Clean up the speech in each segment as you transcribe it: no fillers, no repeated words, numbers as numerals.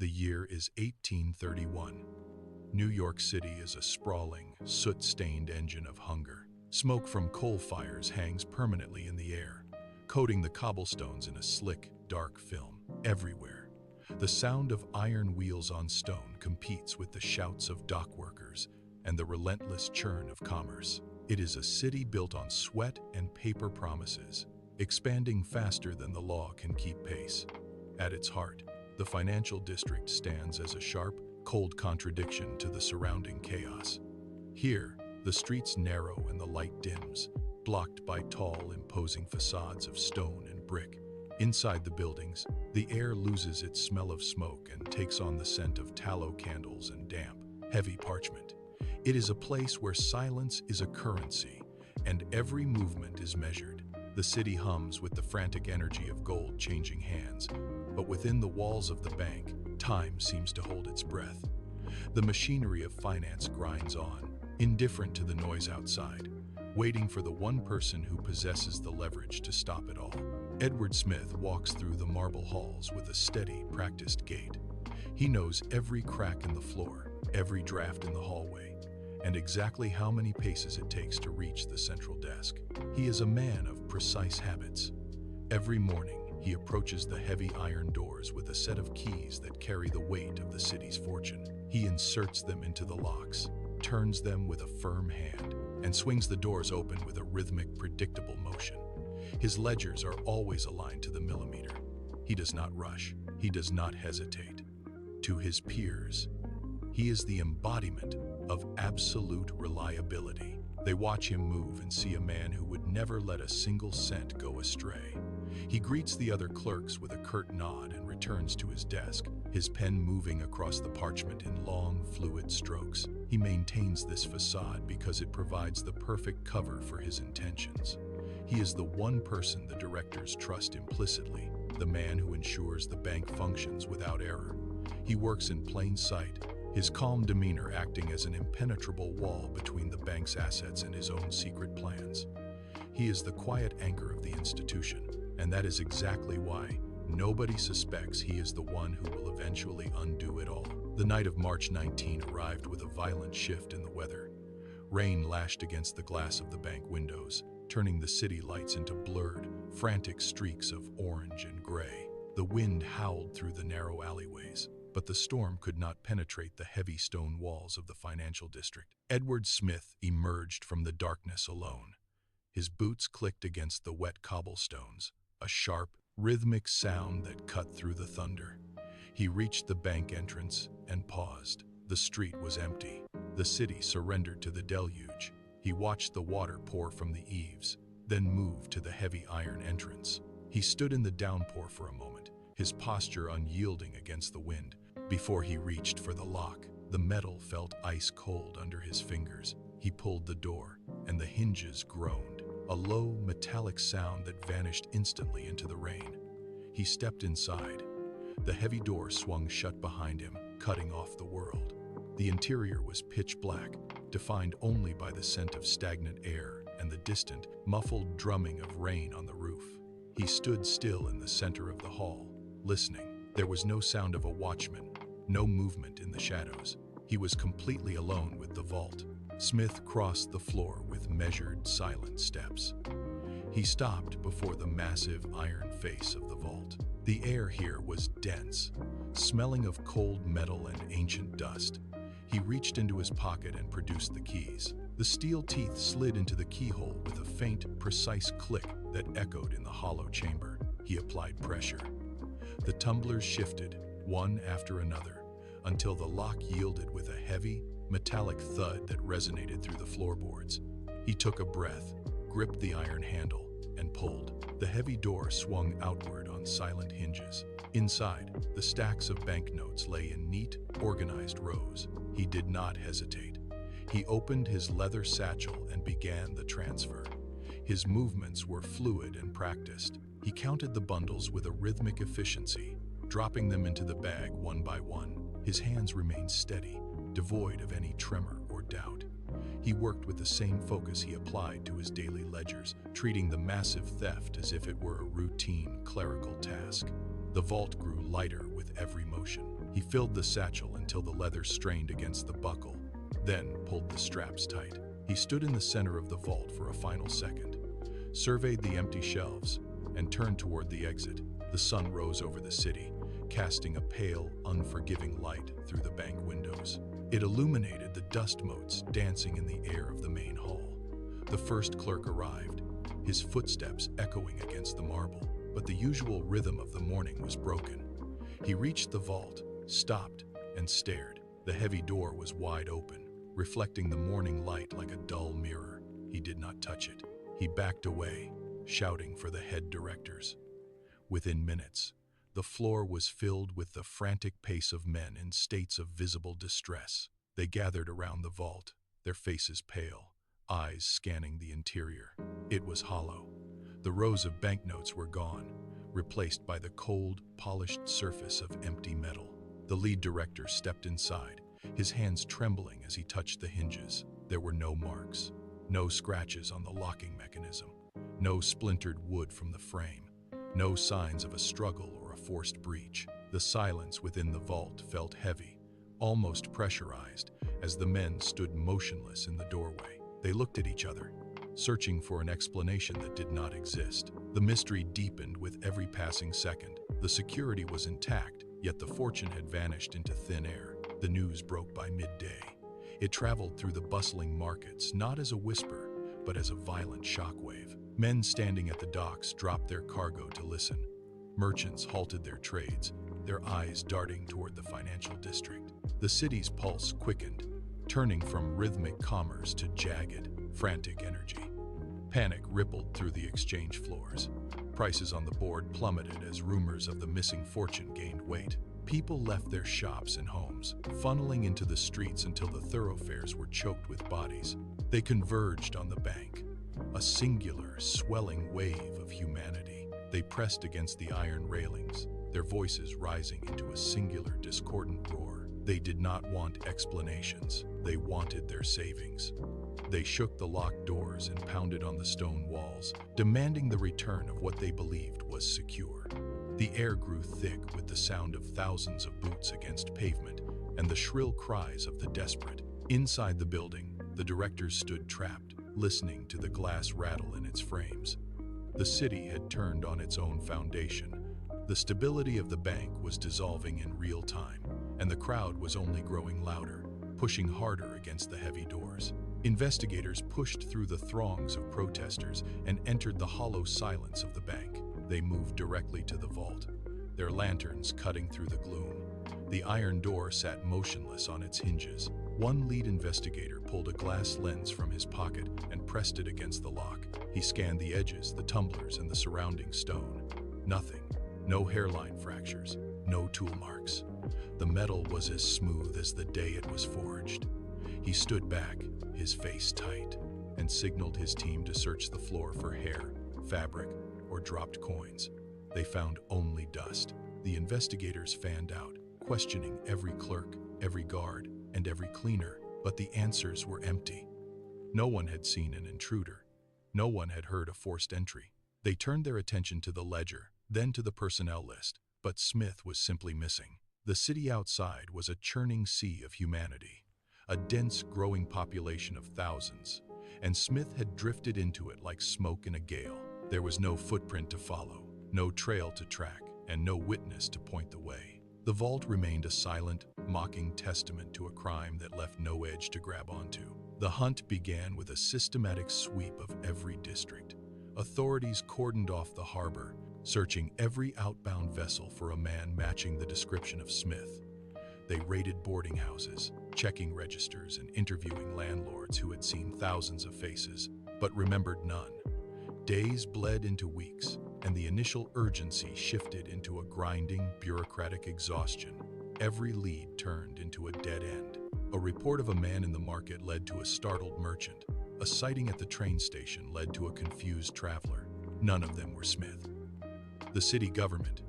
The year is 1831. New York City is a sprawling, soot-stained engine of hunger. Smoke from coal fires hangs permanently in the air, coating the cobblestones in a slick, dark film. Everywhere, the sound of iron wheels on stone competes with the shouts of dock workers and the relentless churn of commerce. It is a city built on sweat and paper promises, expanding faster than the law can keep pace. At its heart, the financial district stands as a sharp, cold contradiction to the surrounding chaos. Here, the streets narrow and the light dims, blocked by tall, imposing facades of stone and brick. Inside the buildings, the air loses its smell of smoke and takes on the scent of tallow candles and damp, heavy parchment. It is a place where silence is a currency, and every movement is measured. The city hums with the frantic energy of gold changing hands, but within the walls of the bank, time seems to hold its breath. The machinery of finance grinds on, indifferent to the noise outside, waiting for the one person who possesses the leverage to stop it all. Edward Smith walks through the marble halls with a steady, practiced gait. He knows every crack in the floor, every draft in the hallway, and exactly how many paces it takes to reach the central desk. He is a man of precise habits. Every morning, he approaches the heavy iron doors with a set of keys that carry the weight of the city's fortune. He inserts them into the locks, turns them with a firm hand, and swings the doors open with a rhythmic, predictable motion. His ledgers are always aligned to the millimeter. He does not rush. He does not hesitate. To his peers, he is the embodiment of absolute reliability. They watch him move and see a man who would never let a single cent go astray. He greets the other clerks with a curt nod and returns to his desk, his pen moving across the parchment in long, fluid strokes. He maintains this facade because it provides the perfect cover for his intentions. He is the one person the directors trust implicitly, the man who ensures the bank functions without error. He works in plain sight, his calm demeanor acting as an impenetrable wall between the bank's assets and his own secret plans. He is the quiet anchor of the institution, and that is exactly why nobody suspects he is the one who will eventually undo it all. The night of March 19 arrived with a violent shift in the weather. Rain lashed against the glass of the bank windows, turning the city lights into blurred, frantic streaks of orange and gray. The wind howled through the narrow alleyways, but the storm could not penetrate the heavy stone walls of the financial district. Edward Smith emerged from the darkness alone. His boots clicked against the wet cobblestones, a sharp, rhythmic sound that cut through the thunder. He reached the bank entrance and paused. The street was empty. The city surrendered to the deluge. He watched the water pour from the eaves, then moved to the heavy iron entrance. He stood in the downpour for a moment, his posture unyielding against the wind. Before he reached for the lock, the metal felt ice cold under his fingers. He pulled the door, and the hinges groaned, a low, metallic sound that vanished instantly into the rain. He stepped inside. The heavy door swung shut behind him, cutting off the world. The interior was pitch black, defined only by the scent of stagnant air and the distant, muffled drumming of rain on the roof. He stood still in the center of the hall, listening. There was no sound of a watchman, no movement in the shadows. He was completely alone with the vault. Smith crossed the floor with measured, silent steps. He stopped before the massive iron face of the vault. The air here was dense, smelling of cold metal and ancient dust. He reached into his pocket and produced the keys. The steel teeth slid into the keyhole with a faint, precise click that echoed in the hollow chamber. He applied pressure. The tumblers shifted, one after another, until the lock yielded with a heavy, metallic thud that resonated through the floorboards. He took a breath, gripped the iron handle, and pulled. The heavy door swung outward on silent hinges. Inside, the stacks of banknotes lay in neat, organized rows. He did not hesitate. He opened his leather satchel and began the transfer. His movements were fluid and practiced. He counted the bundles with a rhythmic efficiency, dropping them into the bag one by one. His hands remained steady, devoid of any tremor or doubt. He worked with the same focus he applied to his daily ledgers, treating the massive theft as if it were a routine clerical task. The vault grew lighter with every motion. He filled the satchel until the leather strained against the buckle, then pulled the straps tight. He stood in the center of the vault for a final second, surveyed the empty shelves, and turned toward the exit. The sun rose over the city, casting a pale, unforgiving light through the bank windows. It illuminated the dust motes dancing in the air of the main hall. The first clerk arrived, his footsteps echoing against the marble, but the usual rhythm of the morning was broken. He reached the vault, stopped, and stared. The heavy door was wide open, reflecting the morning light like a dull mirror. He did not touch it. He backed away, shouting for the head directors. Within minutes, the floor was filled with the frantic pace of men in states of visible distress. They gathered around the vault, their faces pale, eyes scanning the interior. It was hollow. The rows of banknotes were gone, replaced by the cold, polished surface of empty metal. The lead director stepped inside, his hands trembling as he touched the hinges. There were no marks, no scratches on the locking mechanism, no splintered wood from the frame, no signs of a struggle or a forced breach. The silence within the vault felt heavy, almost pressurized, as the men stood motionless in the doorway. They looked at each other, searching for an explanation that did not exist. The mystery deepened with every passing second. The security was intact, yet the fortune had vanished into thin air. The news broke by midday. It traveled through the bustling markets, not as a whisper, but as a violent shockwave. Men standing at the docks dropped their cargo to listen. Merchants halted their trades, their eyes darting toward the financial district. The city's pulse quickened, turning from rhythmic commerce to jagged, frantic energy. Panic rippled through the exchange floors. Prices on the board plummeted as rumors of the missing fortune gained weight. People left their shops and homes, funneling into the streets until the thoroughfares were choked with bodies. They converged on the bank, a singular, swelling wave of humanity. They pressed against the iron railings, their voices rising into a singular, discordant roar. They did not want explanations. They wanted their savings. They shook the locked doors and pounded on the stone walls, demanding the return of what they believed was secure. The air grew thick with the sound of thousands of boots against pavement and the shrill cries of the desperate. Inside the building, the directors stood trapped, listening to the glass rattle in its frames. The city had turned on its own foundation. The stability of the bank was dissolving in real time, and the crowd was only growing louder, pushing harder against the heavy doors. Investigators pushed through the throngs of protesters and entered the hollow silence of the bank. They moved directly to the vault, their lanterns cutting through the gloom. The iron door sat motionless on its hinges. One lead investigator pulled a glass lens from his pocket and pressed it against the lock. He scanned the edges, the tumblers, and the surrounding stone. Nothing. No hairline fractures, no tool marks. The metal was as smooth as the day it was forged. He stood back, his face tight, and signaled his team to search the floor for hair, fabric, or dropped coins. They found only dust. The investigators fanned out, questioning every clerk, every guard, and every cleaner, but the answers were empty. No one had seen an intruder. No one had heard a forced entry. They turned their attention to the ledger, then to the personnel list, but Smith was simply missing. The city outside was a churning sea of humanity, a dense, growing population of thousands, and Smith had drifted into it like smoke in a gale. There was no footprint to follow, no trail to track, and no witness to point the way. The vault remained a silent, mocking testament to a crime that left no edge to grab onto. The hunt began with a systematic sweep of every district. Authorities cordoned off the harbor, searching every outbound vessel for a man matching the description of Smith. They raided boarding houses, checking registers and interviewing landlords who had seen thousands of faces, but remembered none. Days bled into weeks, and the initial urgency shifted into a grinding, bureaucratic exhaustion. Every lead turned into a dead end. A report of a man in the market led to a startled merchant. A sighting at the train station led to a confused traveler. None of them were Smith. The city government,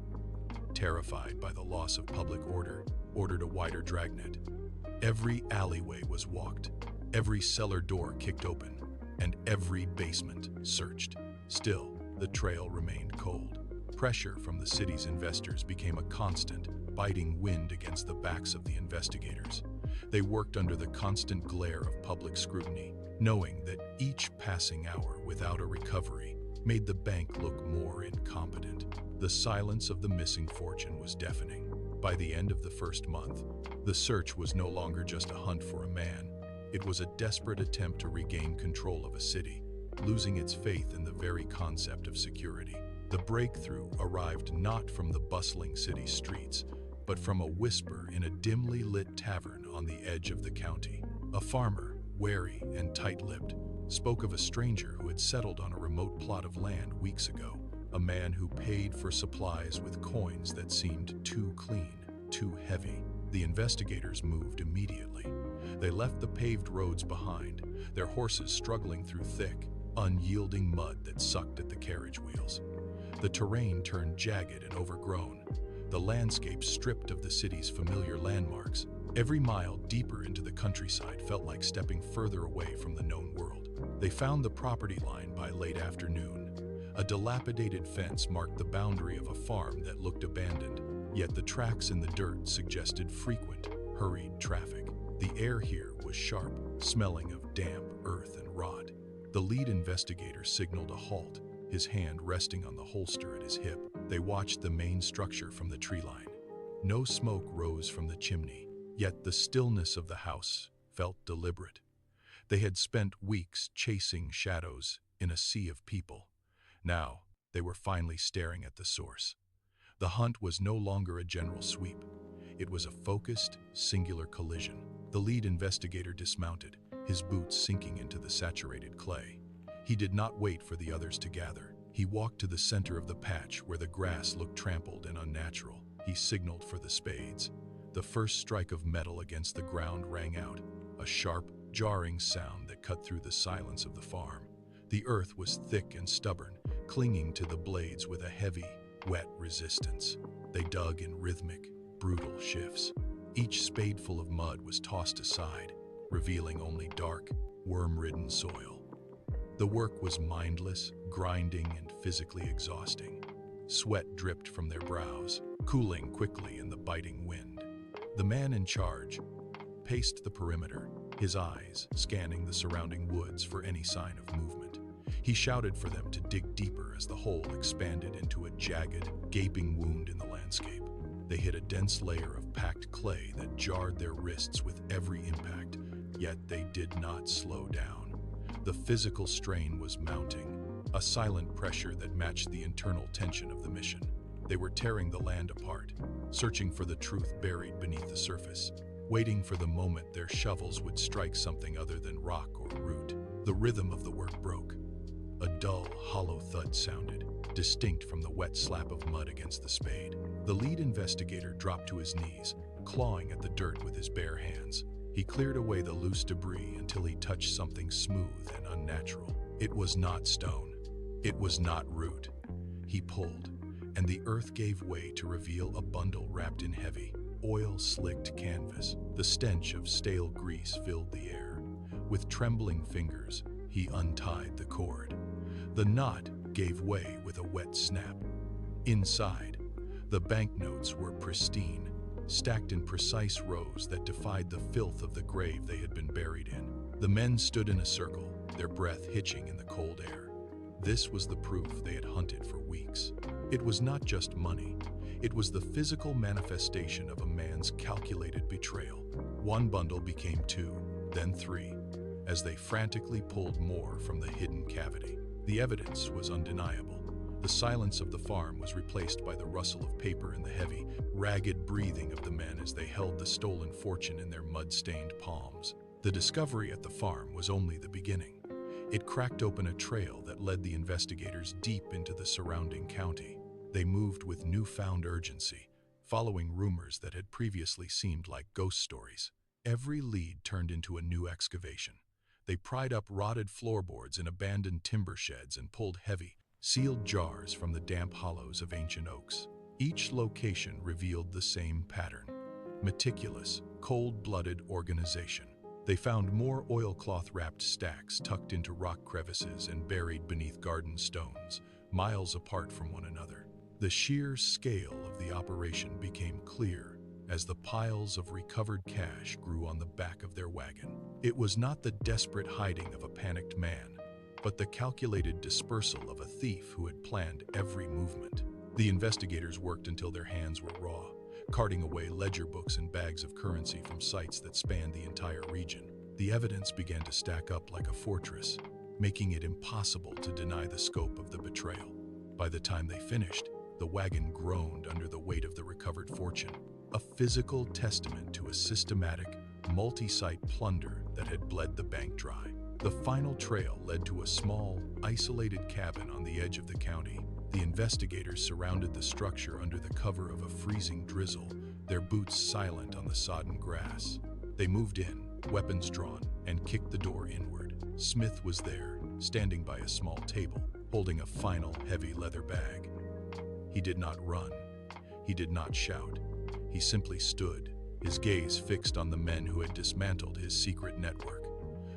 terrified by the loss of public order, ordered a wider dragnet. Every alleyway was walked, every cellar door kicked open, and every basement searched. Still, the trail remained cold. Pressure from the city's investors became a constant, biting wind against the backs of the investigators. They worked under the constant glare of public scrutiny, knowing that each passing hour without a recovery made the bank look more incompetent. The silence of the missing fortune was deafening. By the end of the first month, the search was no longer just a hunt for a man. It was a desperate attempt to regain control of a city, losing its faith in the very concept of security. The breakthrough arrived not from the bustling city streets, but from a whisper in a dimly lit tavern on the edge of the county. A farmer, wary and tight-lipped, spoke of a stranger who had settled on a remote plot of land weeks ago, a man who paid for supplies with coins that seemed too clean, too heavy. The investigators moved immediately. They left the paved roads behind, their horses struggling through thick, unyielding mud that sucked at the carriage wheels. The terrain turned jagged and overgrown, the landscape stripped of the city's familiar landmarks. Every mile deeper into the countryside felt like stepping further away from the known world. They found the property line by late afternoon. A dilapidated fence marked the boundary of a farm that looked abandoned, yet the tracks in the dirt suggested frequent, hurried traffic. The air here was sharp, smelling of damp earth and rot. The lead investigator signaled a halt, his hand resting on the holster at his hip. They watched the main structure from the tree line. No smoke rose from the chimney, yet the stillness of the house felt deliberate. They had spent weeks chasing shadows in a sea of people. Now, they were finally staring at the source. The hunt was no longer a general sweep. It was a focused, singular collision. The lead investigator dismounted, his boots sinking into the saturated clay. He did not wait for the others to gather. He walked to the center of the patch where the grass looked trampled and unnatural. He signaled for the spades. The first strike of metal against the ground rang out, a sharp, jarring sound that cut through the silence of the farm. The earth was thick and stubborn, clinging to the blades with a heavy, wet resistance. They dug in rhythmic, brutal shifts. Each spadeful of mud was tossed aside, revealing only dark, worm-ridden soil. The work was mindless, grinding, and physically exhausting. Sweat dripped from their brows, cooling quickly in the biting wind. The man in charge paced the perimeter, his eyes scanning the surrounding woods for any sign of movement. He shouted for them to dig deeper as the hole expanded into a jagged, gaping wound in the landscape. They hit a dense layer of packed clay that jarred their wrists with every impact, yet they did not slow down. The physical strain was mounting, a silent pressure that matched the internal tension of the mission. They were tearing the land apart, searching for the truth buried beneath the surface, waiting for the moment their shovels would strike something other than rock or root. The rhythm of the work broke. A dull, hollow thud sounded, distinct from the wet slap of mud against the spade. The lead investigator dropped to his knees, clawing at the dirt with his bare hands. He cleared away the loose debris until he touched something smooth and unnatural. It was not stone. It was not root. He pulled, and the earth gave way to reveal a bundle wrapped in heavy, oil-slicked canvas. The stench of stale grease filled the air. With trembling fingers, he untied the cord. The knot gave way with a wet snap. Inside, the banknotes were pristine, stacked in precise rows that defied the filth of the grave they had been buried in. The men stood in a circle, their breath hitching in the cold air. This was the proof they had hunted for weeks. It was not just money. It was the physical manifestation of a man's calculated betrayal. One bundle became two, then three, as they frantically pulled more from the hidden cavity. The evidence was undeniable. The silence of the farm was replaced by the rustle of paper and the heavy, ragged breathing of the men as they held the stolen fortune in their mud-stained palms. The discovery at the farm was only the beginning. It cracked open a trail that led the investigators deep into the surrounding county. They moved with newfound urgency, following rumors that had previously seemed like ghost stories. Every lead turned into a new excavation. They pried up rotted floorboards in abandoned timber sheds and pulled heavy, sealed jars from the damp hollows of ancient oaks. Each location revealed the same pattern: meticulous, cold-blooded organization. They found more oilcloth-wrapped stacks tucked into rock crevices and buried beneath garden stones, miles apart from one another. The sheer scale of of the operation became clear as the piles of recovered cash grew on the back of their wagon. It was not the desperate hiding of a panicked man, but the calculated dispersal of a thief who had planned every movement. The investigators worked until their hands were raw, carting away ledger books and bags of currency from sites that spanned the entire region. The evidence began to stack up like a fortress, making it impossible to deny the scope of the betrayal. By the time they finished, the wagon groaned under the weight of the recovered fortune, a physical testament to a systematic, multi-site plunder that had bled the bank dry. The final trail led to a small, isolated cabin on the edge of the county. The investigators surrounded the structure under the cover of a freezing drizzle, their boots silent on the sodden grass. They moved in, weapons drawn, and kicked the door inward. Smith was there, standing by a small table, holding a final heavy leather bag. He did not run. He did not shout. He simply stood, his gaze fixed on the men who had dismantled his secret network.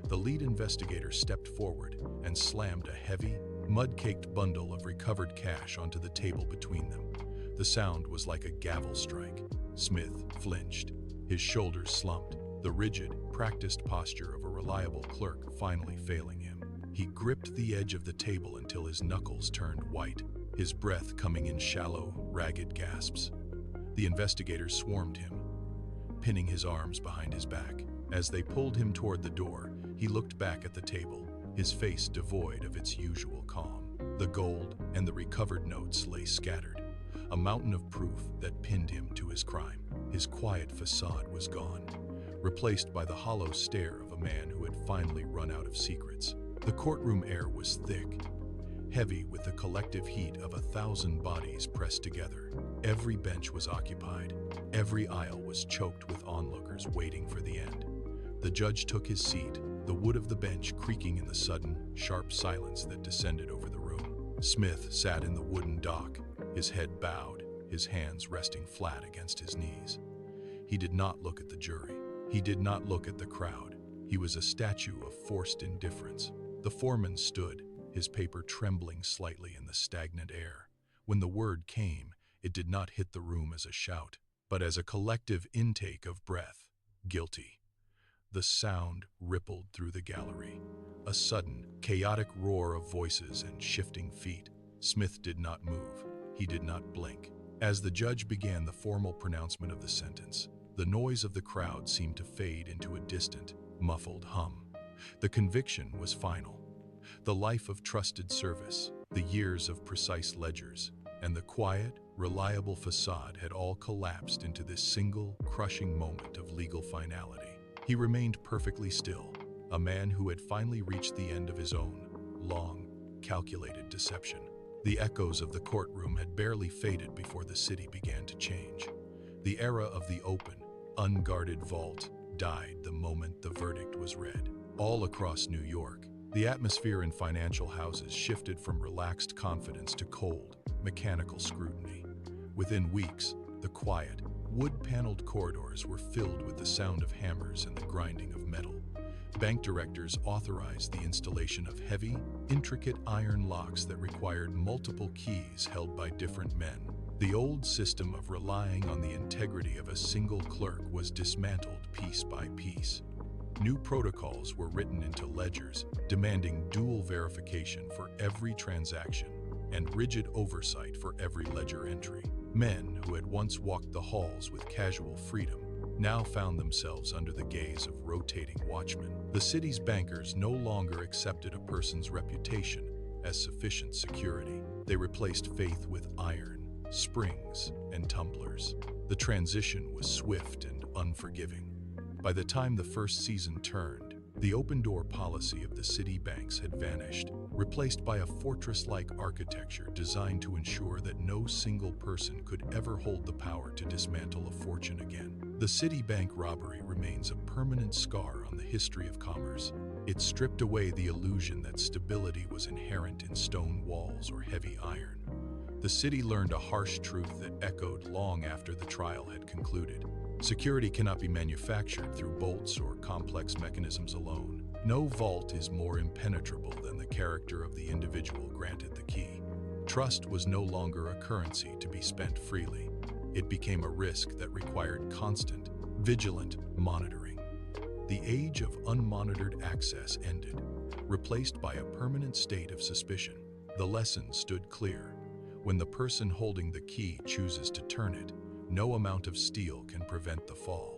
The lead investigator stepped forward and slammed a heavy, mud-caked bundle of recovered cash onto the table between them. The sound was like a gavel strike. Smith flinched, his shoulders slumped, the rigid, practiced posture of a reliable clerk finally failing him. He gripped the edge of the table until his knuckles turned white, his breath coming in shallow, ragged gasps. The investigators swarmed him, pinning his arms behind his back. As they pulled him toward the door, he looked back at the table, his face devoid of its usual calm. The gold and the recovered notes lay scattered, a mountain of proof that pinned him to his crime. His quiet facade was gone, replaced by the hollow stare of a man who had finally run out of secrets. The courtroom air was thick, heavy with the collective heat of 1,000 bodies pressed together. Every bench was occupied. Every aisle was choked with onlookers waiting for the end. The judge took his seat, the wood of the bench creaking in the sudden, sharp silence that descended over the room. Smith sat in the wooden dock, his head bowed, his hands resting flat against his knees. He did not look at the jury. He did not look at the crowd. He was a statue of forced indifference. The foreman stood, his paper trembling slightly in the stagnant air. When the word came, it did not hit the room as a shout, but as a collective intake of breath. Guilty. The sound rippled through the gallery, a sudden, chaotic roar of voices and shifting feet. Smith did not move. He did not blink. As the judge began the formal pronouncement of the sentence, the noise of the crowd seemed to fade into a distant, muffled hum. The conviction was final. The life of trusted service, the years of precise ledgers, and the quiet, reliable facade had all collapsed into this single, crushing moment of legal finality. He remained perfectly still, a man who had finally reached the end of his own, long, calculated deception. The echoes of the courtroom had barely faded before the city began to change. The era of the open, unguarded vault died the moment the verdict was read. All across New York, the atmosphere in financial houses shifted from relaxed confidence to cold, mechanical scrutiny. Within weeks, the quiet, wood-paneled corridors were filled with the sound of hammers and the grinding of metal. Bank directors authorized the installation of heavy, intricate iron locks that required multiple keys held by different men. The old system of relying on the integrity of a single clerk was dismantled piece by piece. New protocols were written into ledgers, demanding dual verification for every transaction and rigid oversight for every ledger entry. Men who had once walked the halls with casual freedom now found themselves under the gaze of rotating watchmen. The city's bankers no longer accepted a person's reputation as sufficient security. They replaced faith with iron, springs, and tumblers. The transition was swift and unforgiving. By the time the first season turned, the open-door policy of the city banks had vanished, replaced by a fortress-like architecture designed to ensure that no single person could ever hold the power to dismantle a fortune again. The Citibank robbery remains a permanent scar on the history of commerce. It stripped away the illusion that stability was inherent in stone walls or heavy iron. The city learned a harsh truth that echoed long after the trial had concluded. Security cannot be manufactured through bolts or complex mechanisms alone. No vault is more impenetrable than the character of the individual granted the key. Trust was no longer a currency to be spent freely. It became a risk that required constant, vigilant monitoring. The age of unmonitored access ended, replaced by a permanent state of suspicion. The lesson stood clear. When the person holding the key chooses to turn it, no amount of steel can prevent the fall.